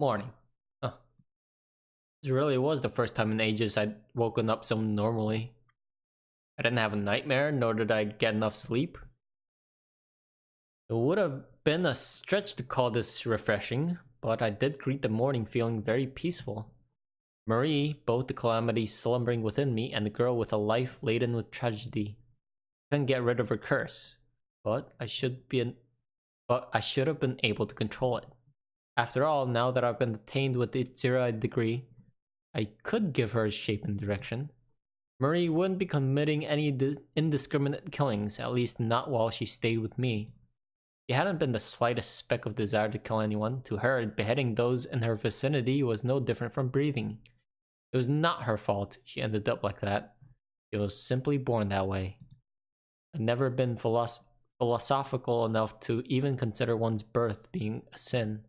Morning. Huh. This really was the first time in ages I'd woken up so normally. I didn't have a nightmare, nor did I get enough sleep. It would have been a stretch to call this refreshing, but I did greet the morning feeling very peaceful. Marie, both the calamity slumbering within me and the girl with a life laden with tragedy. Couldn't get rid of her curse, but I should have been able to control it. After all, now that I've been attained with the Irae degree, I could give her shape and direction. Marie wouldn't be committing any indiscriminate killings, at least not while she stayed with me. She hadn't been the slightest speck of desire to kill anyone. To her, beheading those in her vicinity was no different from breathing. It was not her fault she ended up like that. She was simply born that way. I'd never been philosophical enough to even consider one's birth being a sin.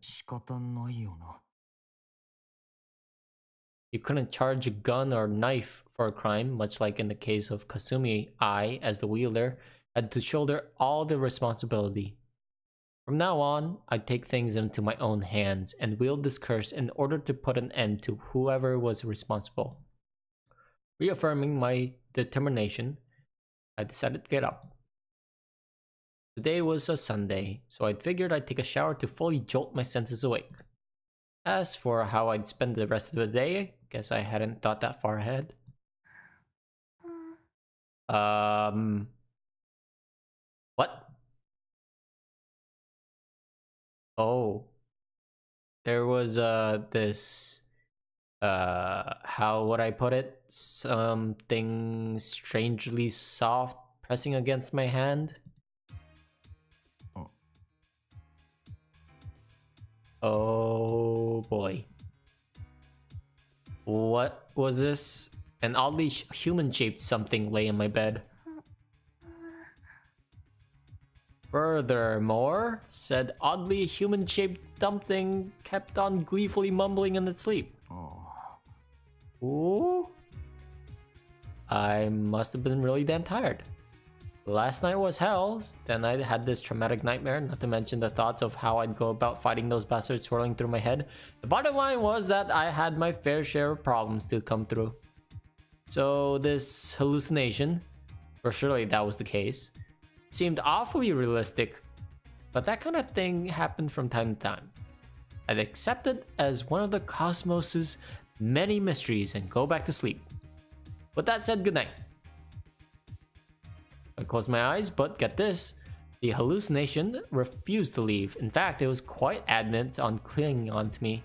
You couldn't charge a gun or knife for a crime, much like in the case of Kasumi. I, as the wielder, had to shoulder all the responsibility. From now on, I'd take things into my own hands and wield this curse in order to put an end to whoever was responsible. Reaffirming my determination, I decided to get up. Today was a Sunday, so I'd figured I'd take a shower to fully jolt my senses awake. As for how I'd spend the rest of the day, guess I hadn't thought that far ahead. What? Oh. There was, this, how would I put it? Something strangely soft pressing against my hand. Oh boy. What was this? An oddly human-shaped something lay in my bed. Furthermore, said oddly human-shaped something kept on gleefully mumbling in its sleep. Ooh. I must have been really damn tired. Last night was hell, then I had this traumatic nightmare, not to mention the thoughts of how I'd go about fighting those bastards swirling through my head. The bottom line was that I had my fair share of problems to come through. So this hallucination, or surely that was the case, seemed awfully realistic, but that kind of thing happened from time to time. I'd accept it as one of the cosmos's many mysteries and go back to sleep. With that said, good night. I closed my eyes, but get this, the hallucination refused to leave. In fact, it was quite adamant on clinging on to me.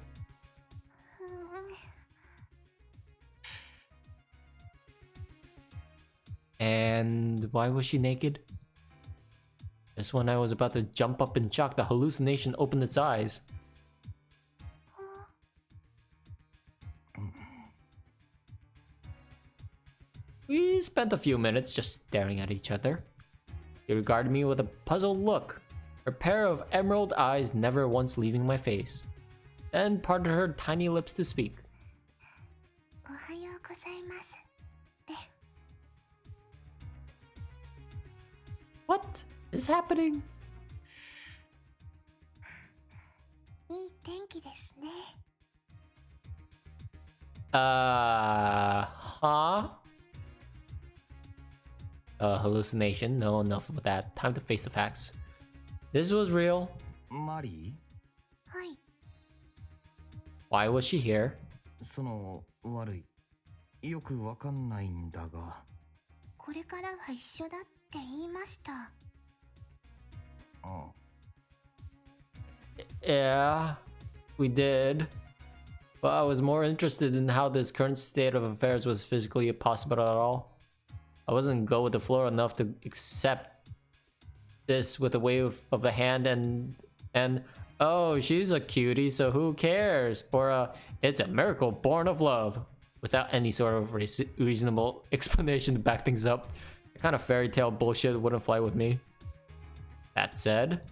And why was she naked? Just when I was about to jump up in shock, the hallucination opened its eyes. We spent a few minutes just staring at each other. She regarded me with a puzzled look, her pair of emerald eyes never once leaving my face, then parted her tiny lips to speak. What is happening? Huh? Hallucination. No, enough of that. Time to face the facts. This was real. Mari? Why was she here? その悪い。よくわかんないんだが。これからは一緒だって言いました。Yeah, we did. But I was more interested in how this current state of affairs was physically possible at all. I wasn't go with the flow enough to accept this with a wave of the hand and oh, she's a cutie, so who cares? Or it's a miracle born of love, without any sort of reasonable explanation to back things up. That kind of fairy tale bullshit wouldn't fly with me. That said,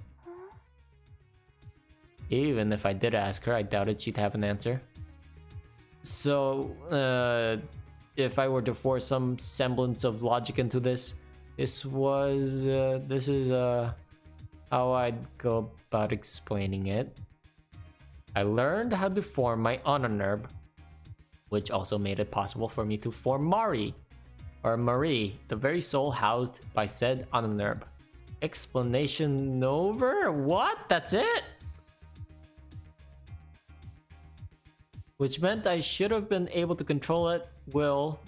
even if I did ask her, I doubted she'd have an answer. So, if I were to force some semblance of logic into this, this is how I'd go about explaining it. I learned how to form my honor nerve, which also made it possible for me to form Mari, or Marie, the very soul housed by said honor nerve. Explanation over? What? That's it? Which meant I should have been able to control it will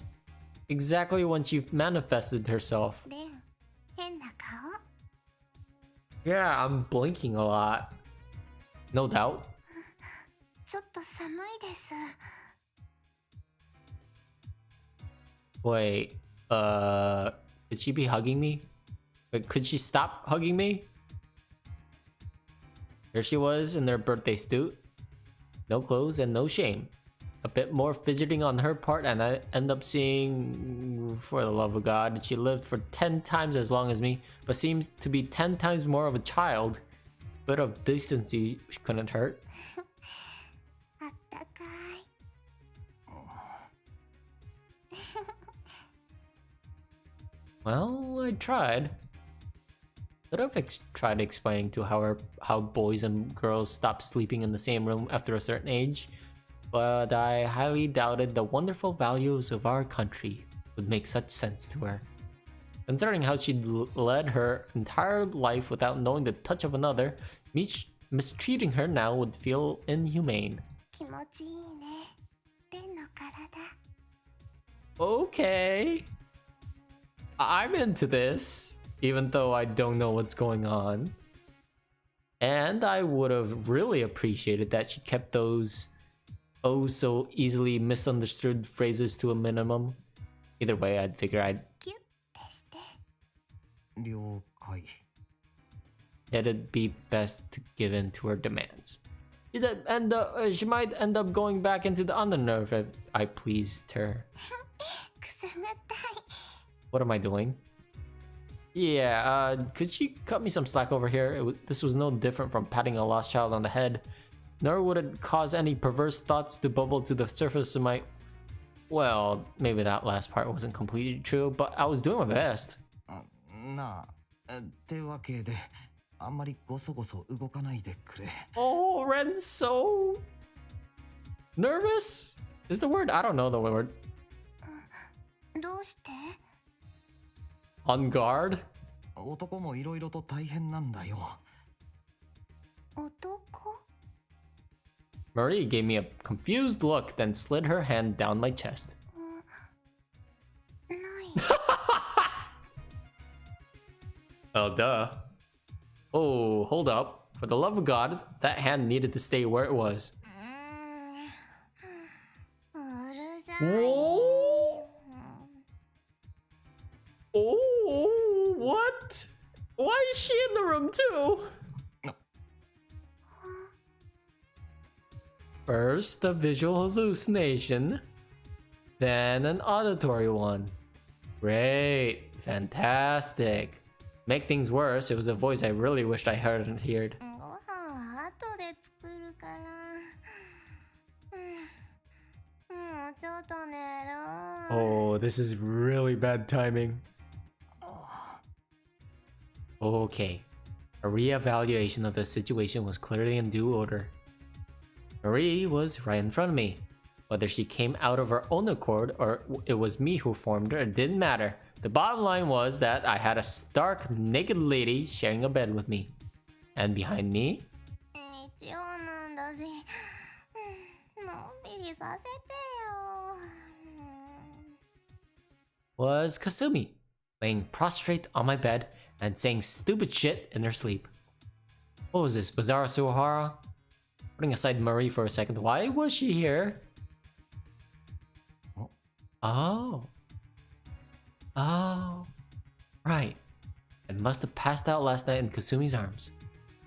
exactly when she manifested herself. レン、変な顔。 Yeah, I'm blinking a lot. No doubt. ちょっと寒いです。 Wait, could she be hugging me? Like, could she stop hugging me? Here she was in her birthday suit. No clothes and no shame. A bit more fidgeting on her part, and I end up seeing, for the love of God, she lived for 10 times as long as me, but seems to be 10 times more of a child. Bit of decency couldn't hurt. あったかい。 Well, I tried. Could have tried explaining to her how boys and girls stop sleeping in the same room after a certain age, but I highly doubted the wonderful values of our country would make such sense to her. Considering how she'd led her entire life without knowing the touch of another, mistreating her now would feel inhumane. 気持ちいいね。レンの体。 Okay. I'm into this, even though I don't know what's going on. And I would have really appreciated that she kept those oh so easily misunderstood phrases to a minimum. Either way, I'd figureキュッてして。 了解。 it'd be best to give in to her demands. And she might end up going back into the undernerve if I pleased her. くすぐったい。 What am I doing? Yeah, could she cut me some slack over here? This was no different from patting a lost child on the head. Nor would it cause any perverse thoughts to bubble to the surface of my... Well, maybe that last part wasn't completely true, but I was doing my best. なあ、ってわけで、あんまりごそごそ動かないでくれ。 Oh, Ren's so... nervous? Is the word? I don't know the word. どうして？ On guard? 男もいろいろと大変なんだよ。男？ Marie gave me a confused look, then slid her hand down my chest. ない。 Oh, duh. Oh, hold up. For the love of God, that hand needed to stay where it was. うるさい。 Whoa! Oh, what? Why is she in the room too? First, a visual hallucination, then an auditory one. Great, fantastic. Make things worse, it was a voice I really wished I hadn't heard. ご飯は後で作るから。もうちょっと寝る。 Oh, this is really bad timing. Okay, a reevaluation of the situation was clearly in due order. Marie was right in front of me. Whether she came out of her own accord or it was me who formed her, it didn't matter. The bottom line was that I had a stark, naked lady sharing a bed with me. And behind me... 日曜なんだし、のんびりさせてよ。 was Kasumi, laying prostrate on my bed and saying stupid shit in her sleep. What was this, Bizarre Suhara? Putting aside Marie for a second, why was she here? Oh. Oh. Right. I must have passed out last night in Kasumi's arms.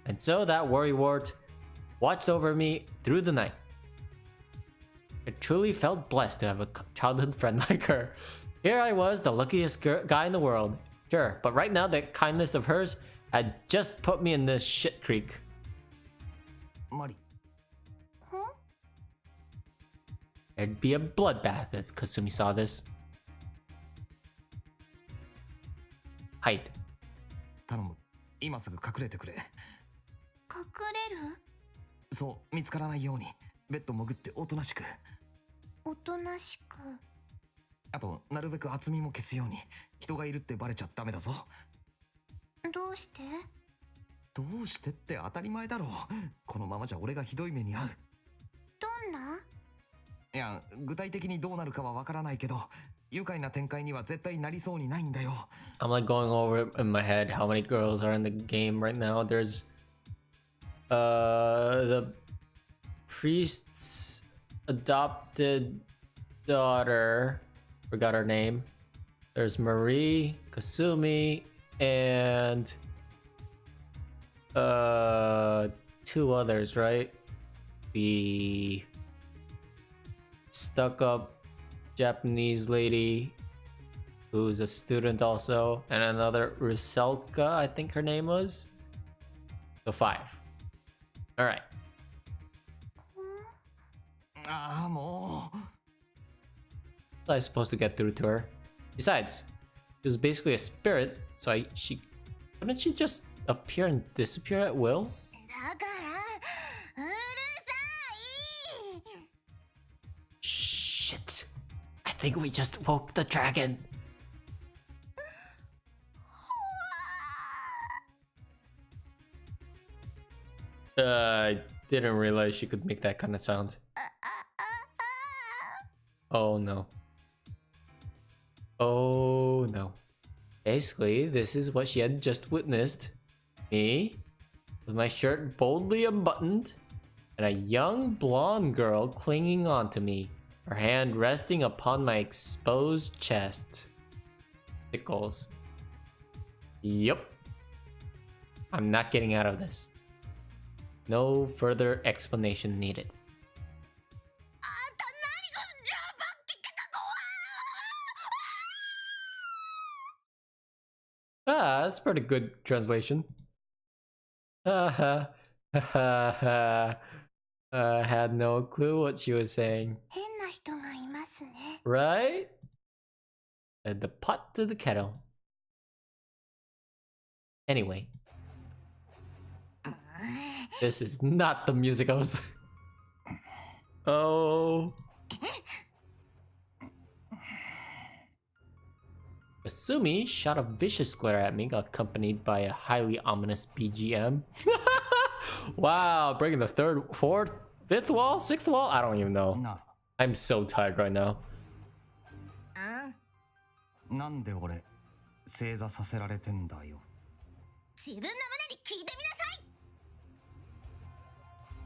And so that worrywart watched over me through the night. I truly felt blessed to have a childhood friend like her. Here I was, the luckiest guy in the world. Sure, but right now that kindness of hers had just put me in this shit creek. マリ、 There'd be a bloodbath if Kasumi saw this. Hide. 頼む。今すぐ隠れてくれ。隠れる？そう見つからないようにベッド潜っておとなしく。おとなしく。あとなるべく厚みも消すように。人がいるってバレちゃダメだぞ。どうして？どうしてって当たり前だろう。このままじゃ俺がひどい目に遭う。どんな？いや具体的にどうなるかはわからないけど、愉快な展開には絶対なりそうにないんだよ。I'm like going over in my head how many girls are in the game right now. There's the priest's adopted daughter, forgot her name. There's Marie, Kasumi, and two others, right? The stuck-up Japanese lady who's a student also, and another Ruselka, I think her name was. So 5. All right. ああもう。So I was supposed to get through to her. Besides, she was basically a spirit, so couldn't she just appear and disappear at will? だからうるさい。 Shit. I think we just woke the dragon. I didn't realize she could make that kind of sound. Oh no. Oh no. Basically, this is what she had just witnessed. Me, with my shirt boldly unbuttoned, and a young blonde girl clinging onto me, her hand resting upon my exposed chest. Tickles. Yup. I'm not getting out of this. No further explanation needed. あんた何がじゃあばっけか怖い。 Ah, that's pretty good translation. Haha. Haha. I had no clue what she was saying. 変な人がいますね。 Right? Add the pot to the kettle. Anyway. This is not the music I was... Oh. Asumi shot a vicious glare at me, accompanied by a highly ominous BGM. Wow, breaking the third, fourth, fifth wall, sixth wall? I don't even know. な、 I'm so tired right now. なんで俺正座させられてんだよ。自分の胸に聞いてみなさい。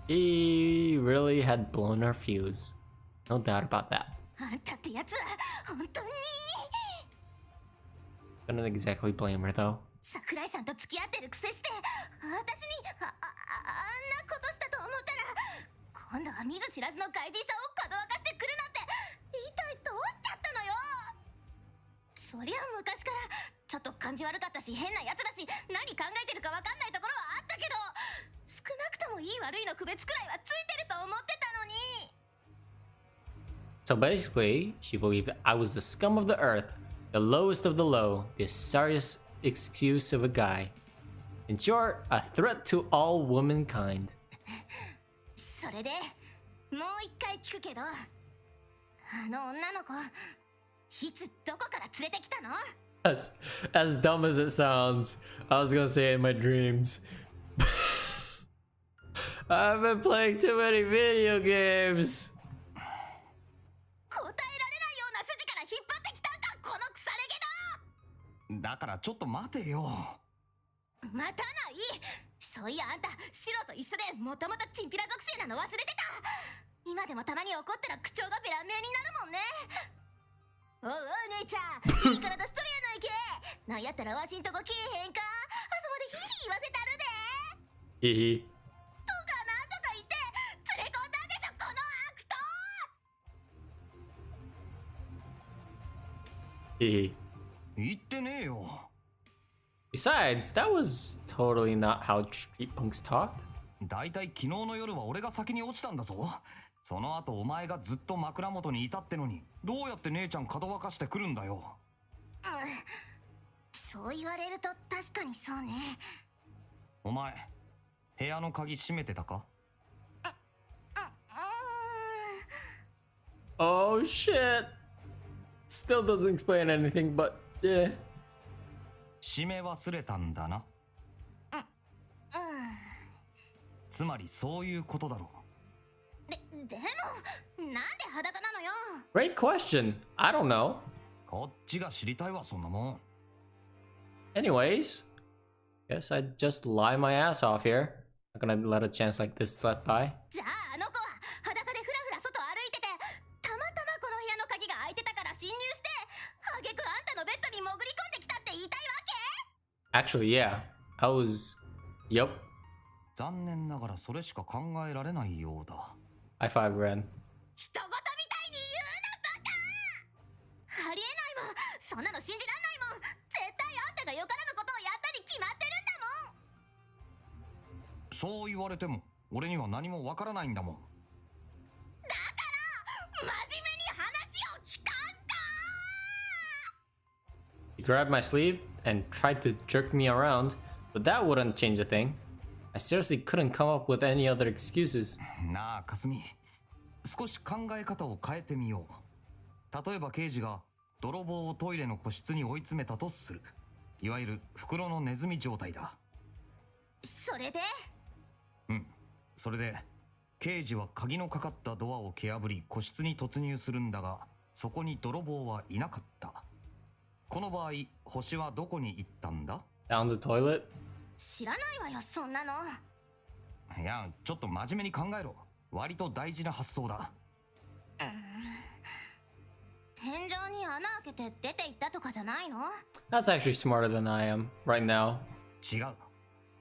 She really had blown her fuse. No doubt about that. あんたってやつは本当に Couldn't exactly blame her though. 桜井さんと付き合ってるくせして私にあんなことしたと思ったら今度は見ず知らずの外人さんをかどわかしてくるなんて一体どうしちゃったのよ。そりゃ昔からちょっと感じ悪かったし変なやつだし何考えてるかわかんないところはあったけど少なくともいい悪いの区別くらいはついてると思ってたのに。 So basically, she believed I was the scum of the earth, the lowest of the low, the sorriest excuse of a guy. In short, a threat to all womankind. それでもう一回聞くけどあの女の子いつどこから連れてきたの？ As dumb as it sounds, I was gonna say it in my dreams. I've been playing too many video games. 答えられないような筋から引っ張ってきたんかこの腐れ毛だからちょっと待てよ。だ。待たない。そういやあんたシロと一緒でもともとチンピラ属性なの忘れてた。今でもたまに怒ったら口調がベランメになるもんね。おうおう姉ちゃんいい体しとるやないけ。なんやったらわしんとこ来えへんか。朝までヒーヒー言わせたるで。 Hee hee. とかなんとか言って連れ込んだんでしょこの悪党。 Hee hee. 言ってねえよ。 Besides, that was totally not how street punks talked. だいたい昨日の夜は俺が先に落ちたんだぞ。その後お前がずっと枕元にいたってのにどうやって姉ちゃんかどわかしてくるんだよ。そう言われると確かにそうね。お前部屋の鍵閉めてたか？ Oh shit. Still doesn't explain anything, but yeah. 締め忘れたんだな。つまりそういうことだろう。でもなんで裸なのよ。 Great question. I don't know. こっちが知りたいわ、そんなもん。Anyways, guess I'd just lie my ass off here. Not gonna let a chance like this slip by. じゃああの子は裸でふらふら外歩いてて、たまたまこの部屋の鍵が開いてたから侵入して、あげくあんたのベッドに潜り込んできたって言いたいわけ？ Actually, yeah. I was... Yup. 残念ながらそれしか考えられないようだ。High five, Ren. 人ごとみたいに言うなバカ！ありえないもん、そんなの信じらんないもん。絶対あんたがよからぬことをやったに決まってるんだもん。そう言われても俺には何もわからないんだもん。だから真面目に話を聞かんか。 He grabbed my sleeve and tried to jerk me around, but that wouldn't change a thing. I seriously couldn't come up with any other excuses. なあかすみ、少し考え方を変えてみよう。例えば刑事が泥棒をトイレの個室に追い詰めたとする。いわゆる袋のネズミ状態だ。それで？それで刑事は鍵のかかったドアを蹴破り個室に突入するんだが、そこに泥棒はいなかった。この場合星はどこに行ったんだ？ Down the toilet? 知らないわよそんなの。いや、ちょっと真面目に考えろ。割と大事な発想だ。天井に穴開けて出て行ったとかじゃないの？ That's actually smarter than I am right now. 違う。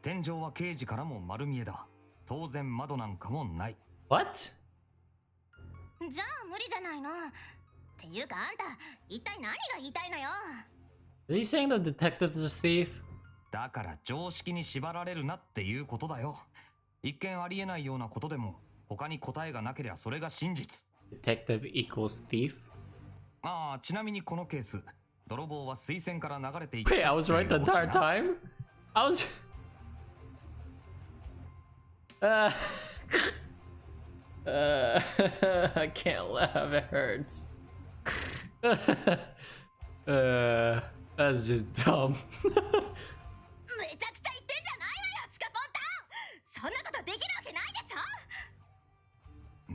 天井は刑事からも丸見えだ。当然窓なんかもない。 What? じゃあ無理じゃないの。っていうかあんた一体何が言いたいのよ。 Is he saying the detective's a thief? だから常識に縛られるなっていうことだよ。一見ありえないようなことでも他に答えがなければそれが真実。 Detective equals thief? ああ、ちなみにこのケース、泥棒は水栓から流れていった。 Wait, I was right the entire time? I was... I can't laugh, it hurts. That's just dumb. めちゃくちゃ言ってんじゃないわよスカポンタン。そんなことできるわけないでし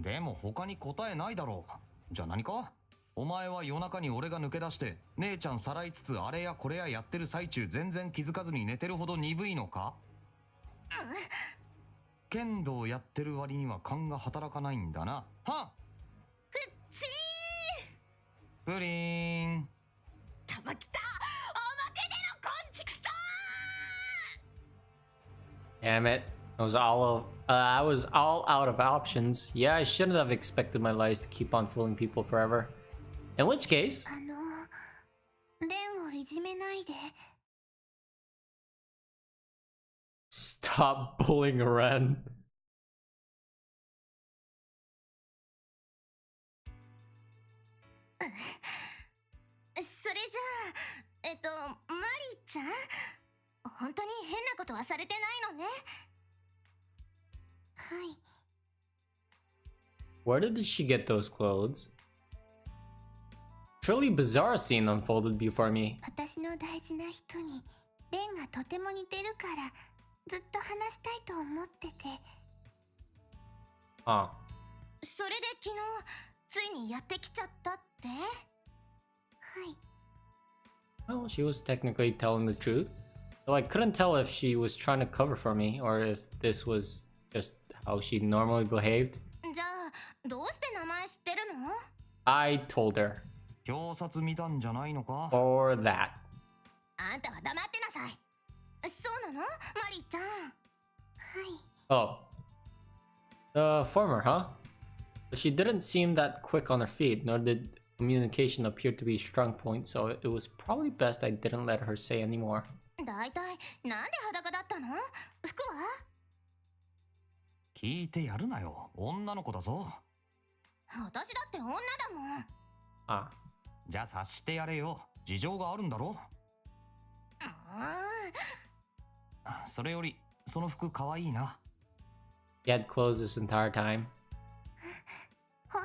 ょ。でも他に答えないだろう。じゃあ何か？お前は夜中に俺が抜け出して姉ちゃんさらいつつあれやこれややってる最中全然気づかずに寝てるほど鈍いのか？剣道やってる割には勘が働かないんだな。はっ！ふっちプリーン。ー。たまきた。おまけでのこんちくしょ Damn it. I was all out of options. Yeah, I shouldn't have expected my lies to keep on fooling people forever. In which case... レンをいじめないで。 Stop bullying Ren. それじゃあマリちゃん、本当に変なことはされてないのね。はい。 Where did she get those clothes? Truly bizarre scene unfolded before me. 私の大事な人にレンがとても似てるからずっと話したいと思ってて。 Huh. それで昨日ついにやってきちゃったって？はい。 Well, she was technically telling the truth. Though I couldn't tell if she was trying to cover for me or if this was just how she normally behaved. じゃあどうして名前知ってるの？ I told her. 表札見たんじゃないのか？ Or that. あんたは黙ってなさい。そうなの？マリちゃん。はい。 Oh. The former, huh? But she didn't seem that quick on her feet, nor did communication appear to be a strong point, so it was probably best I didn't let her say any more. だいたいなんで裸だったの？服は？聞いてやるなよ。女の子だぞ。私だって女だもん。Ah. じゃあ察してやれよ。事情があるんだろ。それよりその服かわいいな。 He had clothes this entire time. 本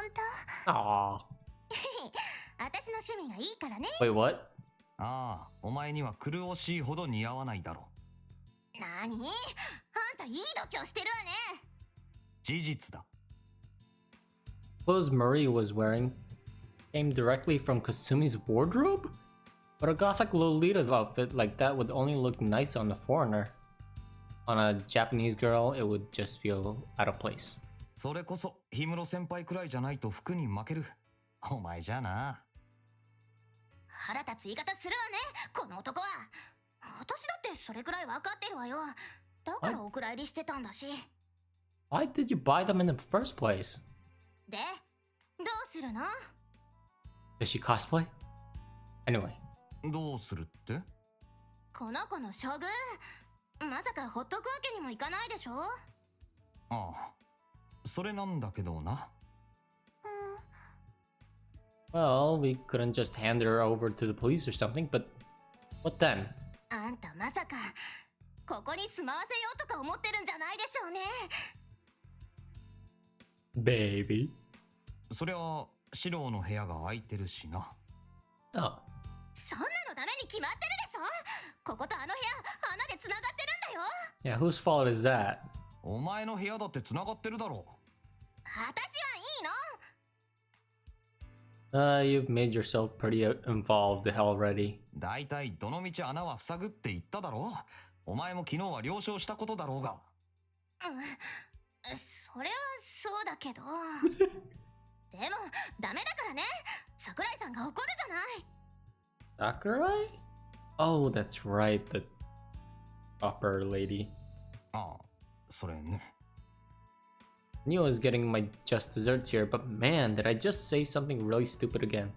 当？ Aww. 私の趣味がいいからね。 Wait, what? ああ、お前には狂しいほど似合わないだろう。なに、あんたいい度胸してるわね。事実だ。Clothes Marie was wearing came directly from Kasumi's wardrobe? But a gothic Lolita outfit like that would only look nice on a foreigner. On a Japanese girl, it would just feel out of place. それこそ氷室先輩くらいじゃないと服に負ける。お前じゃな。腹立つ言い方するわね、この男は。私だってそれくらい分かってるわよ。だからお蔵入りしてたんだし。 Why did you buy them in the first place? で、どうするの？ Does she cosplay? Anyway. どうするって？この子の処遇、まさかほっとくわけにもいかないでしょ？ああ、それなんだけどな。Well, we couldn't just hand her over to the police or something, but what then? あんたまさかここに住まわせようとか思ってるんじゃないでしょうね。 Baby. そりゃ、四郎の部屋が空いてるしな。Oh. そんなのダメに決まってるでしょ。こことあの部屋、穴で繋がってるんだよ。 Yeah, whose fault is that? お前の部屋だって繋がってるだろ私はいいの。 You've made yourself pretty involved already. う。だいたいどのみち穴は塞ぐって言っただろう。お前も昨日は了承したことだろうが。それはそうだけど。でもダメだからね。桜井さんが怒るじゃない。 Sakurai? Oh, that's right, the upper lady. ああ、それね。Knew I was getting my just desserts here, but man, did I just say something really stupid again?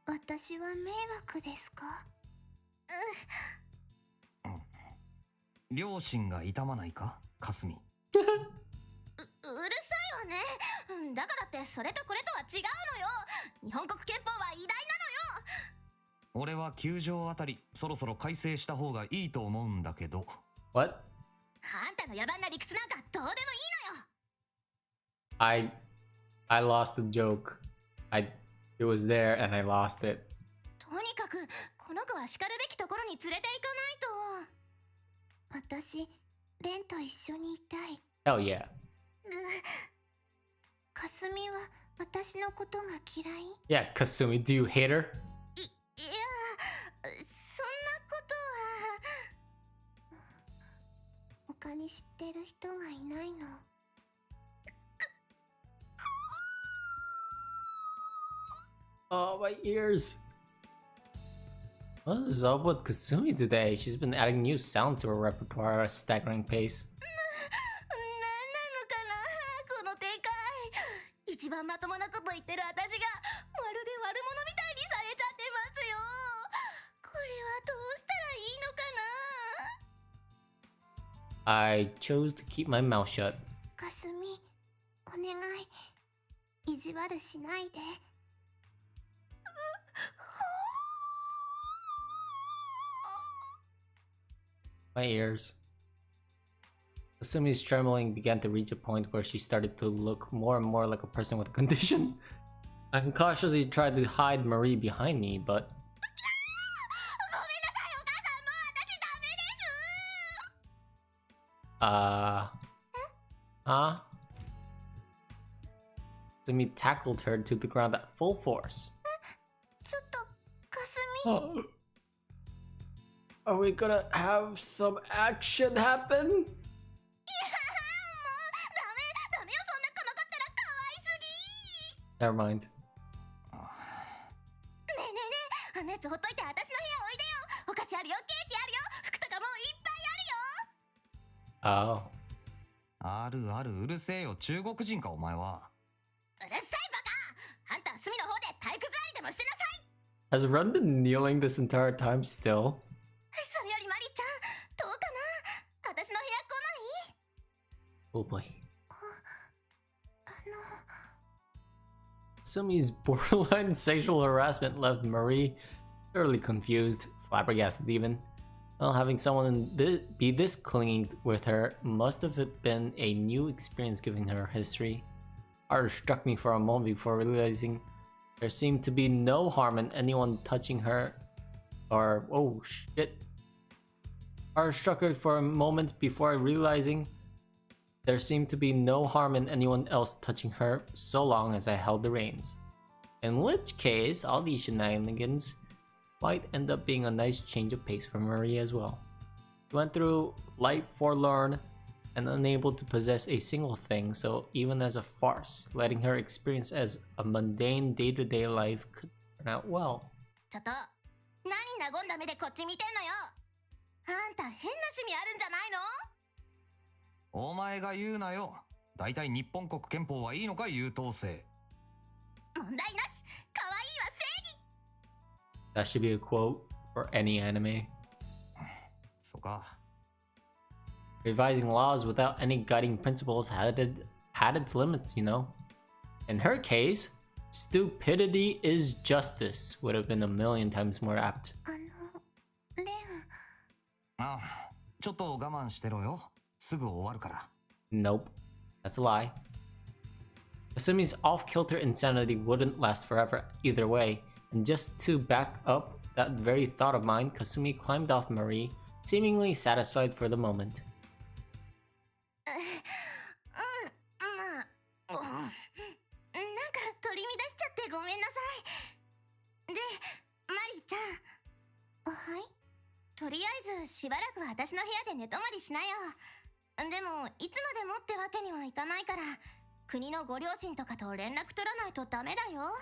私は迷惑ですか？両親が痛まないか、かすみ。うるさいわね。だからってそれとこれとは違うのよ。日本国憲法は偉大なのよ。俺は9条あたりそろそろ改正した方がいいと思うんだけど。 What? あんたの野蛮な理屈なんかどうでもいいのよ。 I lost the joke. It was there and I lost it. とにかくこの子は叱るべきところに連れて行かないと。私、レンと一緒にいたい。 Hell yeah. かすみは私のことが嫌い？ Yeah, Kasumi, do you hate her? いや、そんなことは。他に知ってる人がいないの。 Oh, my ears. What is up with Kasumi today? She's been adding new sounds to her repertoire at a staggering pace. なんなのかな、この展開。一番まともなこと言ってる私がまるで悪者みたいにされちゃってますよ。これはどうしたらいいのかな。 I chose to keep my mouth shut. かすみ、お願い、意地悪しないで。 My ears. Kasumi's trembling began to reach a point where she started to look more and more like a person with a condition. I cautiously tried to hide Marie behind me, but... ごめんなさい、お母さん、もう私ダメです。 Kasumi tackled her to the ground at full force. ちょっと、かすみ。 Are we gonna have some action happen? ダメ、ダメよ、そんなこの子ったら可愛すぎ。 Never mind. ねえねえねえ、あのやつほっといて私の部屋おいでよ。お菓子あるよ、ケーキあるよ、服とかもういっぱいあるよ。 Oh. あるある、うるせえよ、中国人かお前は。うるさいバカ。あんたは隅の方で体育座りでもしてなさい。 Has Ren been kneeling this entire time still? それよりマリちゃん、どうかな、私の部屋来ない？ Oh boy. Kasumi's borderline sexual harassment left Marie thoroughly confused, flabbergasted even. Well, having someone be this clinging with her must have been a new experience given her history. Horror struck me for a moment before realizing There seemed to be no harm in anyone touching her, or oh shit. Horror struck her for a moment before realizing there seemed to be no harm in anyone else touching her so long as I held the reins. In which case, all these shenanigans might end up being a nice change of pace for Marie as well. She went through life forlorn and unable to possess a single thing, so even as a farce, letting her experience as a mundane day-to-day life could turn out well. ちょっと、何和んだ目でこっち見てんのよ。あんた変な趣味あるんじゃないの？お前が言うなよ。大体日本国憲法はいいのか優等生。問題なし。可愛いは正義。 That should be a quote for any anime. そうか。Revising laws without any guiding principles had its limits, you know. In her case, stupidity is justice would have been a million times more apt. レン。ああ、ちょっと我慢してろよ。すぐ終わるから。Nope, that's a lie. Kasumi's off-kilter insanity wouldn't last forever either way, and just to back up that very thought of mine, Kasumi climbed off Marie, seemingly satisfied for the moment. まあ、なんか取り乱しちゃってごめんなさい。で、マリちゃん。はい。とりあえずしばらく私の部屋で寝泊まりしなよ。でもいつまでもってわけにはいかないから、国のご両親とかと連絡取らないとダメだよ。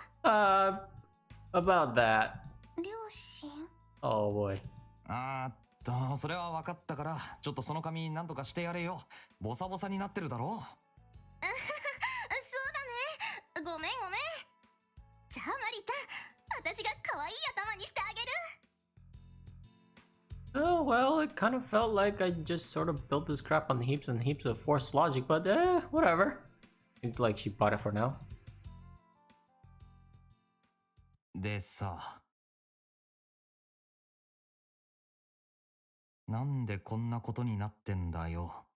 About that. 両親？ Oh boy. それは分かったから、ちょっとその髪なんとかしてやれよ。ボサボサになってるだろ。そうだね。ごめん。じゃあマリちゃん、私が可愛い頭にしてあげる。Oh, well, it kind of felt like I just sort of built this crap on heaps and heaps of forced logic, but whatever. Seems like she bought it for now. でさ、なんでこんなことになってんだよ。